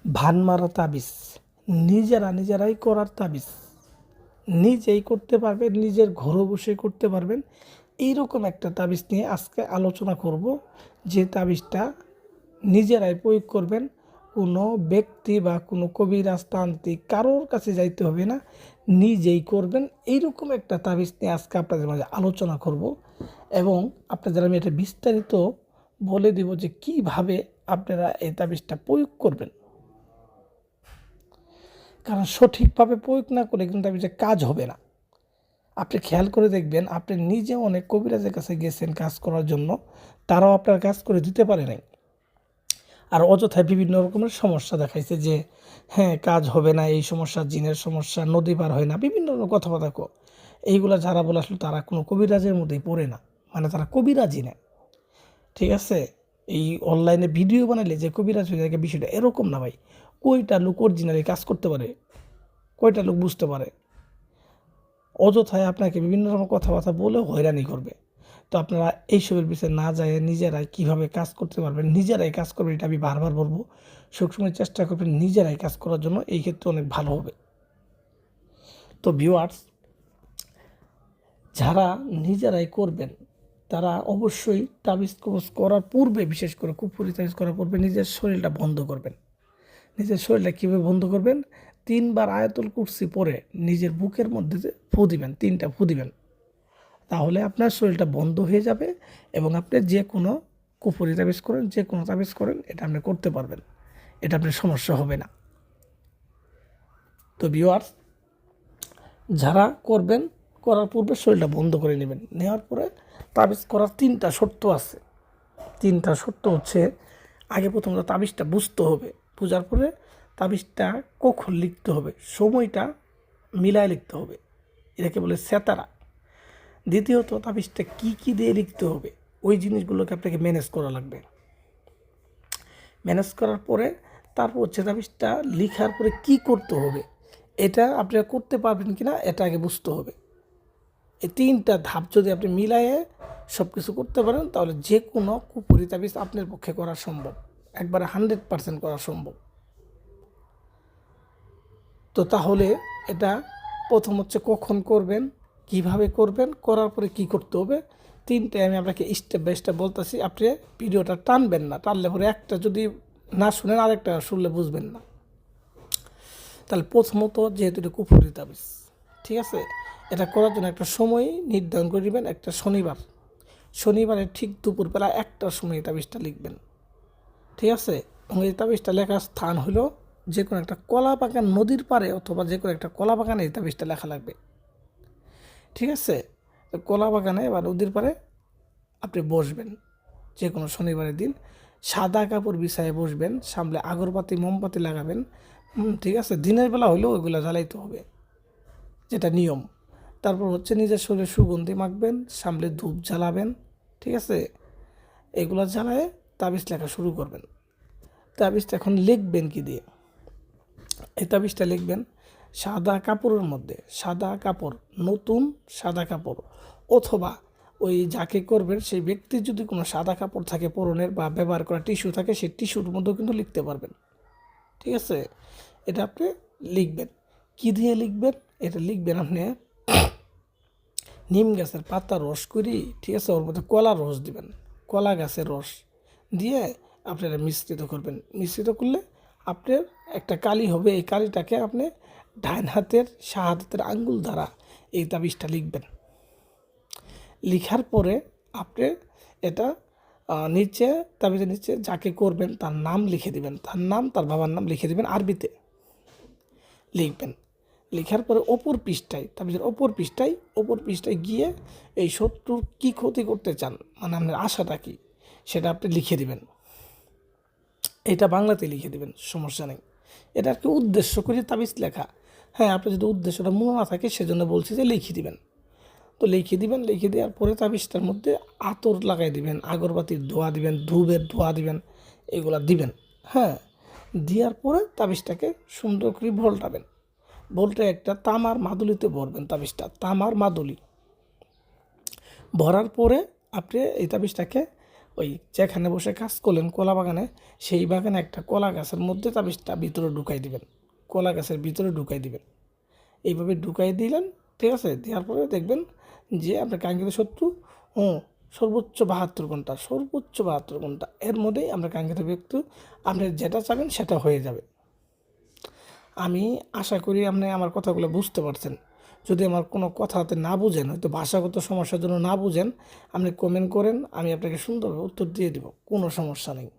ভান মারা তাবিজ, নিজেরাই করার তাবিজ, নিজেই করতে পারবেন, নিজের ঘরে বসে করতে পারবেন। এইরকম একটা তাবিজ নিয়ে আজকে আলোচনা করব, যে তাবিজটা নিজেরাই প্রয়োগ করবেন। কোনো ব্যক্তি বা কোনো কবিরাজ তান্ত্রিক কারোর কাছে যাইতে হবে না, নিজেই করবেন। এইরকম একটা তাবিজ নিয়ে আজকে আপনাদের মাঝে আলোচনা করব, এবং আপনাদের আমি এটা বিস্তারিত বলে দিব যে কিভাবে আপনারা এই তাবিজটা প্রয়োগ করবেন। কারণ সঠিকভাবে প্রয়োগ না করলে কিন্তু তাবিজের কাজ হবে না। আপনি খেয়াল করে দেখবেন, আপনি নিজে অনেক কবিরাজের কাছে গেছেন কাজ করার জন্য, তারাও আপনার কাজ করে দিতে পারে নাই, আর অযথায় বিভিন্ন রকমের সমস্যা দেখাইছে যে হ্যাঁ কাজ হবে না, এই সমস্যা, জিনের সমস্যা, নদী পার হয় না, বিভিন্ন রকম কথাবার্তা এইগুলা যারা বলে আসলে তারা কোনো কবিরাজের মধ্যেই পড়ে না, মানে তারা কবিরাজই না। ঠিক আছে, এই অনলাইনে ভিডিও বানাইলে যে কবিরাজ হয়ে যায় বিষয়টা এরকম না ভাই। কয়টা লোক অরিজিনালি কাজ করতে পারে, কয়টা লোক বুঝতে পারে? অযথায় আপনাকে বিভিন্ন রকম কথাবার্তা বলেও হয়রানি করবে। তো আপনারা এইসবের বিষয়ে না যায় নিজেরাই কিভাবে কাজ করতে পারবেন, নিজেরাই কাজ করবেন, এটা আমি বারবার বলবো। সবসময় চেষ্টা করবেন নিজেরাই কাজ করার জন্য, এই ক্ষেত্রে অনেক ভালো হবে। তো ভিউয়ার্স, যারা নিজেরাই করবেন তারা অবশ্যই তাবিজ কবজ করার পূর্বে, বিশেষ করে কুফরি তাবিজ করার পূর্বে নিজের শরীরটা বন্ধ করবেন। নিজের শরীরটা কীভাবে বন্ধ করবেন? 3 বার আয়াতুল কুরসি পরে নিজের বুকের মধ্যে ফু দিবেন, 3টা ফু দিবেন। তাহলে আপনার শরীরটা বন্ধ হয়ে যাবে, এবং আপনি যে কোনো কুফরি তাবিজ করেন, যে কোনো তাবিজ করেন, এটা আপনি করতে পারবেন, এটা আপনার সমস্যা হবে না। তো ভিউয়ার্স, যারা করবেন, করার পূর্বে শরীরটা বন্ধ করে নেবেন। নেওয়ার পরে তাবিজ করার 3টা শর্ত আছে। 3টা শর্ত হচ্ছে, আগে প্রথমত তাবিজটা বুঝতে হবে, বোঝার পরে তাবিজটা কখন লিখতে হবে, সময়টা মিলায় লিখতে হবে, এটাকে বলে সেতারা। দ্বিতীয়ত তাবিজটা কী দিয়ে লিখতে হবে, ওই জিনিসগুলোকে আপনাকে ম্যানেজ করা লাগবে। ম্যানেজ করার পরে তারপর হচ্ছে তাবিজটা লিখার পরে কি করতে হবে, এটা আপনারা করতে পারবেন কি না এটা আগে বুঝতে হবে। এই 3টা ধাপ যদি আপনি মিলায়ে সব কিছু করতে পারেন, তাহলে যে কোনো কুফরি তাবিজ আপনার পক্ষে করা সম্ভব, একবারে 100% করা সম্ভব। তো তাহলে এটা প্রথম হচ্ছে কখন করবেন, কিভাবে করবেন, করার পরে কি করতে হবে, 3টে আমি আপনাকে স্টেপ বাই স্টেপ বলতেছি। আপনি ভিডিওটা টানবেন না, টানলে পরে একটা যদি না শুনেন আরেকটা শুনলে বুঝবেন না। তাহলে প্রথমত, যেহেতু এটা কুফরি তাবিজ, ঠিক আছে, এটা করার জন্য একটা সময় নির্ধারণ করে নেবেন, একটা শনিবারের ঠিক দুপুরবেলা 1টার সময় এই তাবিজটা লিখবেন। ঠিক আছে, এবং এই তাবিজটা লেখার স্থান হলো যে কোনো একটা কলা বাগান, নদীর পাড়ে অথবা যে কোনো একটা কলা বাগানে এই তাবিজটা লেখা লাগবে। ঠিক আছে, তো কলা বাগানে বা নদীর পাড়ে আপনি বসবেন যে কোনো শনিবারের দিন, সাদা কাপড় বিছায়ে বসবেন, সামনে আগরবাতি মোমবাতি লাগাবেন। ঠিক আছে, দিনের বেলা হলেও ওইগুলো জ্বালাইতে হবে, যেটা নিয়ম। তারপর হচ্ছে নিজের শরীরে সুগন্ধি মাখবেন, সামনে ধূপ জ্বালাবেন। ঠিক আছে, এগুলো জ্বালায় তাবিজ লেখা শুরু করবেন। তাবিজটা এখন লিখবেন কি দিয়ে? এই তাবিজটা লিখবেন সাদা কাপড়ের মধ্যে, সাদা কাপড়, নতুন সাদা কাপড়, অথবা ওই যাকে করবেন সেই ব্যক্তির যদি কোনো সাদা কাপড় থাকে পরনের বা ব্যবহার করা টিস্যু থাকে, সেই টিস্যুর মধ্যেও কিন্তু লিখতে পারবেন। ঠিক আছে, এটা আপনি লিখবেন। কি দিয়ে লিখবেন? এটা লিখবেন আপনি নিম গাছের পাতা রস করি, ঠিক আছে, ওর মধ্যে কলার রস দিবেন, কলা গাছের রস দিয়ে আপনারা মিশ্রিত করবেন। মিশ্রিত করলে আপনার একটা কালি হবে, এই কালিটাকে আপনি ডান হাতের শাহাদাতের আঙ্গুল দ্বারা এই তাবিজটা লিখবেন। লিখার পরে আপনি এটা নিচে, তাবিজের নিচে যাকে করবেন তার নাম লিখে দিবেন, তার নাম, তার বাবার নাম লিখে দিবেন, আরবিতে লিখবেন। লেখার পরে তাবিজের অপর পৃষ্ঠায় গিয়ে এই শত্রুর কী ক্ষতি করতে চান, মানে আপনার আশাটা কী, সেটা আপনি লিখে দিবেন। এটা বাংলাতে লিখে দিবেন, সমস্যা নেই। এটা আর কি উদ্দেশ্য করে তাবিজ লেখা। হ্যাঁ, আপনার যদি উদ্দেশ্যটা মনে না থাকে সেজন্য বলছি যে লিখে দিবেন। তো লিখে দিবেন, লিখে দেওয়ার পরে তাবিজটার মধ্যে আতর লাগাই দিবেন, আগরবাতির ধোঁয়া দিবেন, ধূপের ধোঁয়া দিবেন, এগুলা দিবেন। হ্যাঁ, দেওয়ার পরে তাবিজটাকে সুন্দর করে ভোল্টাবেন। বলতে একটা তামার মাদুলিতে ভরবেন তাবিজটা, তামার মাদুলি ভরার পরে আপনি এই তাবিজটাকে ওই যেখানে বসে কাজ করলেন কলা বাগানে, সেই বাগানে একটা কলা গাছের মধ্যে তাবিজটা ভিতরে ঢুকাই দিবেন, কলা গাছের ভিতরে ঢুকাই দিবেন। এইভাবে ঢুকাই দিলেন, ঠিক আছে? দেওয়ার পরে দেখবেন যে আপনার কাঙ্ক্ষিত শত্রু সর্বোচ্চ 72 ঘন্টা, সর্বোচ্চ 72 ঘন্টা এর মধ্যেই আমরা কাঙ্ক্ষিত ব্যক্তি আপনি যেটা চাবেন সেটা হয়ে যাবে। আমি আশা করি আপনি আমার কথাগুলো বুঝতে পারছেন। যদি আমার কোনো কথাতে না বুঝেন, হয়তো ভাষাগত সমস্যার জন্য না বুঝেন, আপনি কমেন্ট করেন, আমি আপনাকে সুন্দরভাবে উত্তর দিয়ে দেব, কোনো সমস্যা নেই।